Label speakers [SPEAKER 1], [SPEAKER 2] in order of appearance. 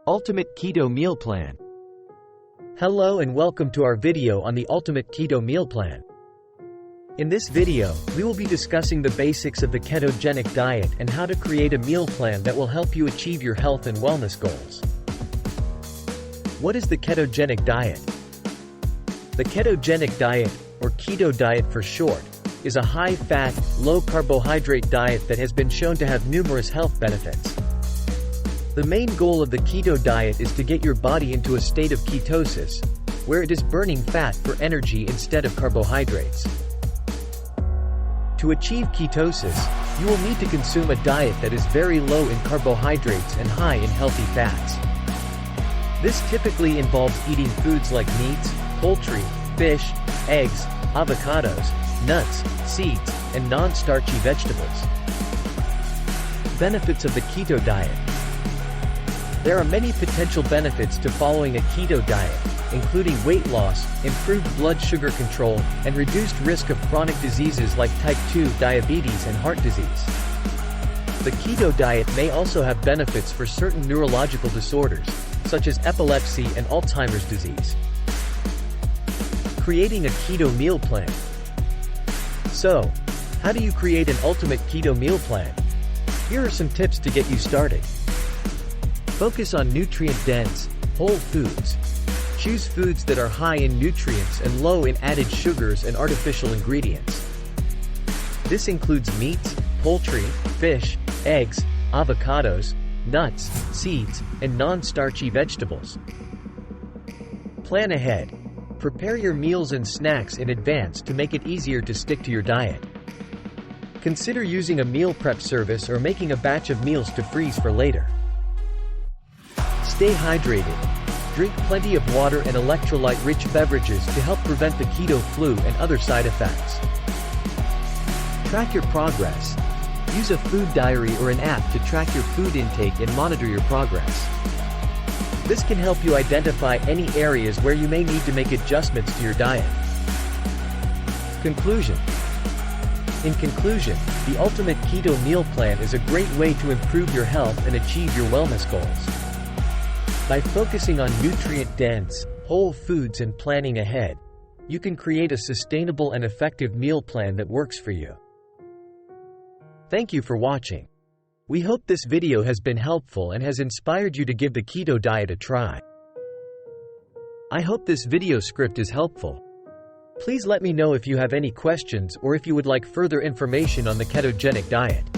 [SPEAKER 1] Ultimate Keto Meal Plan. Hello and welcome to our video on the Ultimate Keto Meal Plan. In this video, we will be discussing the basics of the ketogenic diet and how to create a meal plan that will help you achieve your health and wellness goals. What is the ketogenic diet? The ketogenic diet, or keto diet for short, is a high-fat, low-carbohydrate diet that has been shown to have numerous health benefits. The main goal of the keto diet is to get your body into a state of ketosis, where it is burning fat for energy instead of carbohydrates. To achieve ketosis, you will need to consume a diet that is very low in carbohydrates and high in healthy fats. This typically involves eating foods like meats, poultry, fish, eggs, avocados, nuts, seeds, and non-starchy vegetables. Benefits of the keto diet. There are many potential benefits to following a keto diet, including weight loss, improved blood sugar control, and reduced risk of chronic diseases like type 2 diabetes and heart disease. The keto diet may also have benefits for certain neurological disorders, such as epilepsy and Alzheimer's disease. Creating a keto meal plan. So, how do you create an ultimate keto meal plan? Here are some tips to get you started. Focus on nutrient-dense, whole foods. Choose foods that are high in nutrients and low in added sugars and artificial ingredients. This includes meats, poultry, fish, eggs, avocados, nuts, seeds, and non-starchy vegetables. Plan ahead. Prepare your meals and snacks in advance to make it easier to stick to your diet. Consider using a meal prep service or making a batch of meals to freeze for later. Stay hydrated. Drink plenty of water and electrolyte-rich beverages to help prevent the keto flu and other side effects. Track your progress. Use a food diary or an app to track your food intake and monitor your progress. This can help you identify any areas where you may need to make adjustments to your diet. Conclusion. In conclusion, the Ultimate Keto Meal Plan is a great way to improve your health and achieve your wellness goals. By focusing on nutrient-dense, whole foods and planning ahead, you can create a sustainable and effective meal plan that works for you. Thank you for watching. We hope this video has been helpful and has inspired you to give the keto diet a try. I hope this video script is helpful. Please let me know if you have any questions or if you would like further information on the ketogenic diet.